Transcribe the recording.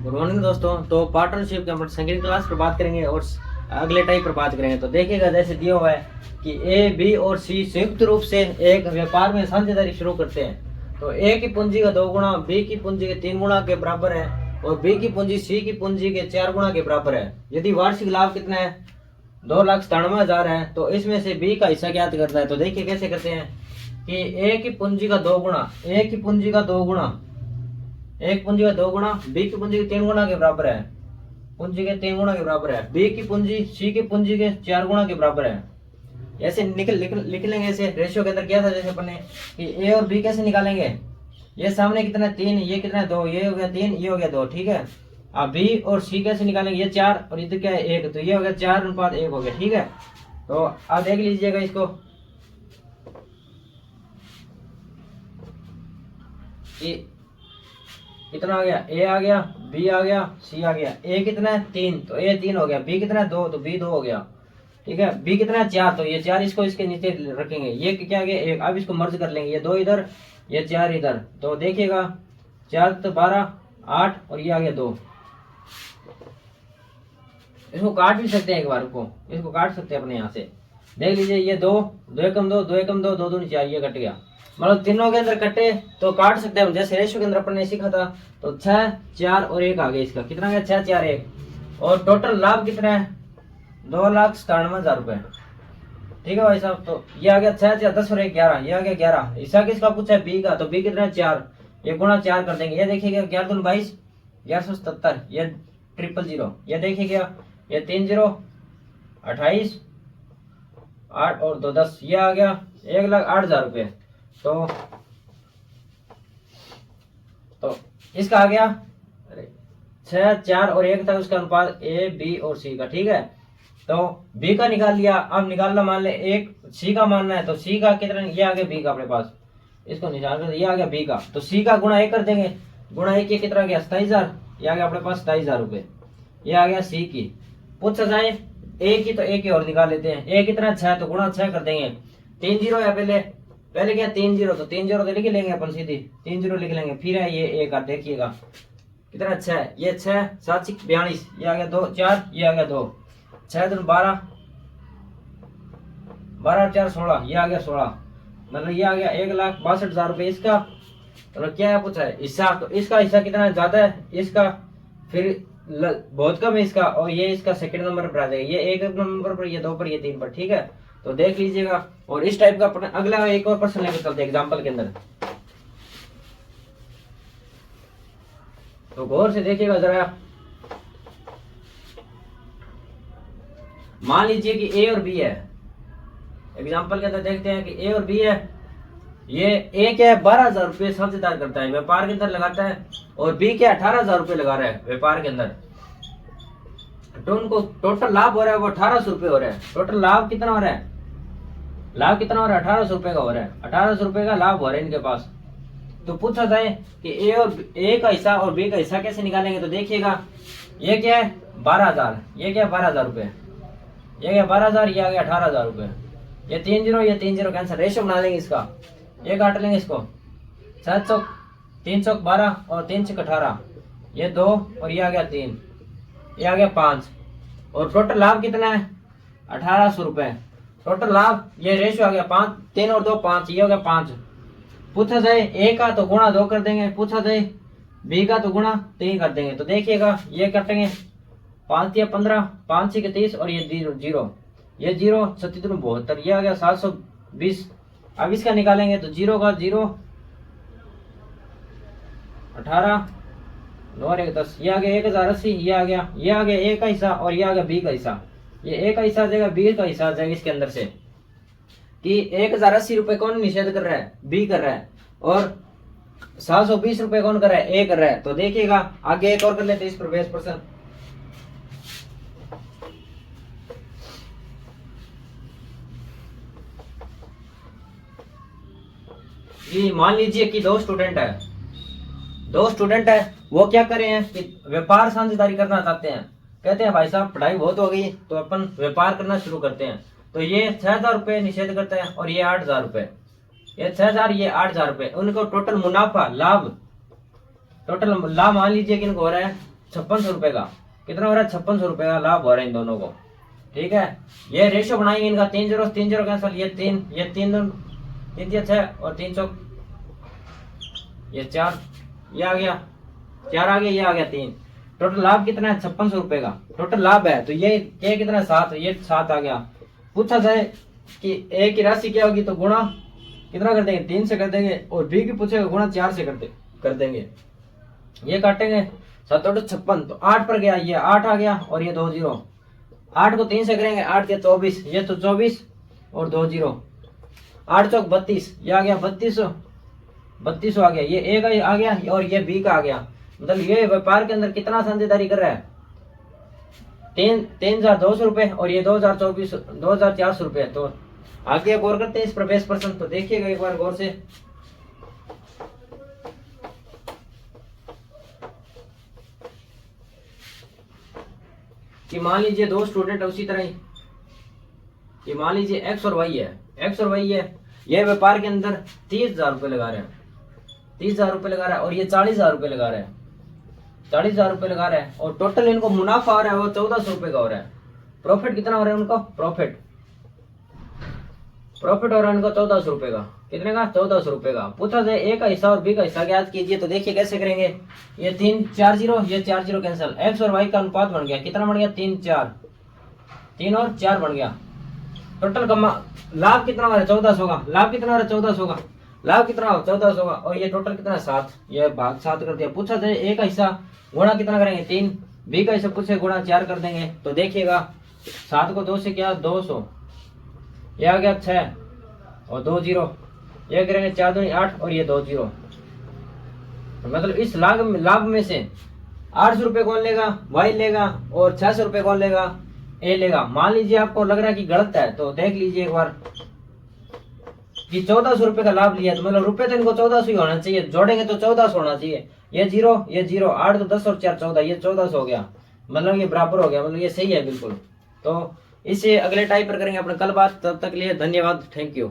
Good morning दोस्तों। तो partnership के हम सेकंड क्लास पर बात करेंगे और अगले टाइप पर बात करेंगे। तो देखिएगा जैसे दिया हुआ है कि ए बी और सी संयुक्त रूप से एक व्यापार में साझेदारी शुरू करते हैं। तो ए की पूंजी का 2 गुना बी की पूंजी के 3 गुना के बराबर है और बी की पूंजी सी की पूंजी के 4 गुना के बराबर है। यदि वार्षिक लाभ कितना है 2,97,000 है तो इसमें से बी का हिस्सा ज्ञात करना है। तो देखिए कैसे करते हैं कि ए की पूंजी का 2 गुना ए की पूंजी का 2 गुना एक पूंजी का 2 गुना बी की पूंजी के 3 गुना के बराबर है। पूंजी के 3 गुना के बराबर है। बी की पूंजी सी की पूंजी के 4 गुना के बराबर है। ऐसे लिख लेंगे। ऐसे रेशियो के अंदर क्या था जैसे अपन ने कि ए और बी कैसे निकालेंगे। ये सामने कितना है 3, ये कितना है 2, ये हो गया 3, ये हो गया 2। ठीक है। अब बी और सी कैसे निकालेंगे, ये 4 और इधर क्या है 1, तो ये हो गया 4:1 हो गया। ठीक है। तो आप देख लीजिएगा इसको कितना आ गया, ए आ गया, बी आ गया, सी आ गया। ए कितना है 3 तो ए 3 हो गया। बी कितना है 2 तो बी 2 हो गया। ठीक है। बी कितना है 4 तो ये 4 इसको इसके नीचे रखेंगे। ये क्या गया 1। अब इसको मर्ज कर लेंगे, ये 2 इधर ये 4 इधर। तो देखिएगा 4 तो 12 8 और ये आ गया 2। इसको काट भी सकते हैं एक बार को, इसको काट सकते हैं अपने यहाँ से। देख लीजिए ये 2 2 एकम 2 2 एकम 2 2 दूनी 4 ये कट गया। मतलब तीनों के अंदर कटे तो काट सकते हैं हम। जैसे रेशियो के अंदर अपन ने सीखा था तो 6 4 और 1 आ गया। इसका कितना गया 6 4 1 और टोटल लाभ कितना है 2,97,000 रुपए। ठीक है भाई साहब। तो ये आ गया 6 4 10 और 1 11, ये आ गया 11। हिस्सा किसका पूछा है बी का, तो बी कितना है 4, ये गुणा 4 कर देंगे। ये देखिएगा 11 दूनी 22 1177, ये 000, ये देखिएगा ये 3 0 28 8 और 2 10, ये आ गया 1,08,000 रुपये। तो इसका आ गया 6 4 और 1 था उसका अनुपात ए बी और सी का। ठीक है। तो बी का निकाल लिया। अब निकालना मान ले एक सी का मानना है तो सी का कितना, ये आ गया बी का अपने पास, इसको निकाल कर ये आ गया बी का। तो सी का गुणा 1 कर देंगे। गुणा 1 कितना गया 27,000, ये आ गया अपने पास 27,000 रुपये। ये आ गया सी की। पूछा जाए ए की तो ए की और निकाल लेते हैं। ए कितना 6 तो गुणा 6 कर देंगे। 3 0 है पहले क्या 3 0 तो 3 0 तो लिख लेंगे अपन सीधी 3 0 लिख लेंगे। फिर है ये एक आर देखिएगा कितना 6, ये 6 7 42, ये आ गया 2 4, ये आ गया 2 6 2 12 12 4 16, ये आ गया 16। मतलब ये आ गया 1,62,000 रुपये इसका। मतलब क्या है पूछा है हिस्सा, तो इसका हिस्सा कितना ज्यादा है इसका, फिर बहुत कम है इसका, और ये इसका सेकंड नंबर पर आ जाएगा। ये 1 नंबर पर, ये 2 पर, ये 3 पर। ठीक है। तो देख लीजिएगा। और इस टाइप का अपने अगला एक और प्रश्न लेकर चलते हैं एग्जाम्पल के अंदर। तो गौर से देखिएगा जरा। मान लीजिए कि ए और बी है। एग्जाम्पल के अंदर देखते हैं कि ए और बी है। ये ए क्या है 12,000 रुपये साझेदार करता है व्यापार के अंदर लगाता है, और बी क्या 18,000 रुपये लगा रहा है व्यापार के अंदर। तो उनको टोटल लाभ हो रहा है वो 1,800 रुपये हो रहा है। टोटल लाभ कितना हो रहा है, लाभ कितना हो रहा है 1,800 रुपये का हो रहा है। 1,800 रुपये का लाभ हो रहा है इनके पास। तो पूछा जाए कि ए का हिस्सा और बी का हिस्सा कैसे निकालेंगे। तो देखिएगा ये क्या है 12,000, ये क्या है 12,000 रुपये, ये क्या 12,000, ये आ गया 18,000 रुपये। ये 3 0 ये 3 0 कैंसर। रेशियो बना लेंगे इसका, ये काट लेंगे इसको 7 चौक 3 चौक 12 और 3 चौक 18, ये 2 और ये आ गया 3, ये आ गया 5। और टोटल लाभ कितना है 1,800 रुपये टोटल लाभ। ये रेशियो आ गया 5 3 और 2 5, ये हो गया 5। पूछा जाए ए का तो गुणा 2 कर देंगे, पूछा जाए बी का तो गुणा 3 कर देंगे। तो देखिएगा ये कटेंगे 5 या 15 5 6 30 और ये 0 ये 0 37 72, ये आ गया 720। अब इसका निकालेंगे तो 0 का 0 18 9 और 1 10, ये आ गया 1,080, ये आ गया ए का हिस्सा और ये आ गया बी का हिस्सा। ये ए का हिस्सा आ जाएगा, बी का हिस्सा आ जाएगा इसके अंदर से कि 1,080 रुपये कौन निषेध कर रहा है, बी कर रहा है, और 720 रुपये कौन कर रहा है, ए कर रहा है। तो देखिएगा आगे एक और कर लेते हैं इस पर बेस प्रश्न। जी मान लीजिए कि दो स्टूडेंट है, वो क्या कर रहे हैं कि व्यापार साझेदारी करना चाहते हैं। कहते हैं भाई साहब पढ़ाई बहुत हो गई तो अपन व्यापार करना शुरू करते हैं। तो ये 6,000 रुपये निषेध करता है और ये 8,000 रुपये, ये 6,000 ये 8,000 रुपये। उनको टोटल मुनाफा लाभ, टोटल लाभ मान लीजिए कि इनको हो रहा है ₹5600 का। कितना हो रहा है? ₹5600 का लाभ हो रहा है इन दोनों को। ठीक है, ये रेशो बनाएंगे इनका 3 0 3 0 कैंसिल, ये 3 3 6 और 3 चौक ये 4, ये आ गया 4 आ गया, ये आ गया 3। टोटल लाभ कितना है? ₹5600 का टोटल लाभ है। तो ये कितना है? 7, ये 7 आ गया। पूछा जाए कि ए की राशि क्या होगी, तो गुणा कितना कर देंगे? 3 से कर देंगे, और बी की पूछेगा गुणा 4 से कर देंगे। ये काटेंगे 7 8 56, तो 8 पर गया, ये 8 आ गया, और ये 2 0। 8 को 3 से करेंगे, 8 के 24, ये तो 24 और 2 0, 8 चौक 32, ये आ गया 32 आ गया, ये ए का आ गया और ये बी का आ गया। मतलब ये व्यापार के अंदर कितना साझेदारी कर रहा है? 3,200 रुपए, और ये 2,400 रुपए। तो आगे गौर करते हैं इस पर 20%। तो देखिएगा एक बार गौर से, कि मान लीजिए 2 स्टूडेंट है, उसी तरह ही कि मान लीजिए एक्स और वाई है, ये व्यापार के अंदर 30,000 रुपए लगा रहे हैं, 30,000 रुपए लगा रहा है, और ये 40,000 रुपए लगा रहे हैं, 40,000 रुपए लगा रहे हैं, और टोटल इनको मुनाफा हो रहा है वो 1,400 रुपए का हो रहा है। प्रॉफिट कितना हो रहा है उनको? प्रॉफिट हो रहा है इनको 1,400 रुपए का। कितने का? 1,400 रुपए का। पूछा जाए ए का हिस्सा और बी का हिस्सा ज्ञात कीजिए, तो देखिए कैसे करेंगे। ये 3 4 0, ये 4 0 कैंसिल, एक्स और वाई का अनुपात बन गया, कितना बन गया? 3 4, 3 और 4 बन गया। टोटल लाभ कितना हो रहा है? 1,400 का। लाभ कितना हो रहा है? 1,400 का। लाभ कितना हो? 1,400 का, और ये टोटल कितना? 7, ये भाग 7 कर दिया। पूछा जाए ए का हिस्सा गुणा कितना करेंगे? 3, बी का हिस्सा पूछे गुणा 4 कर देंगे। तो देखिएगा 7 को 2 से क्या? 200, ये आ गया 6 और 2 0, ये करेंगे 4 2 8, और ये 2 0। मतलब इस लाभ में से 800 रुपए कौन लेगा? वाई लेगा, और 600 रुपए कौन लेगा? ए लेगा। मान लीजिए आपको लग रहा है कि गलत है, तो देख लीजिए एक बार कि 1,400 रुपए का लाभ लिया, तो मतलब रुपए तो इनको 1,400 ही होना चाहिए, जोड़ेंगे तो 1,400 होना चाहिए। ये 0 8 तो 10 और 4 14, ये 1,400 हो गया, मतलब ये बराबर हो गया, मतलब ये सही है बिल्कुल। तो इसे अगले टाइप पर करेंगे अपने कल बात। तब तक लिए धन्यवाद, थैंक यू।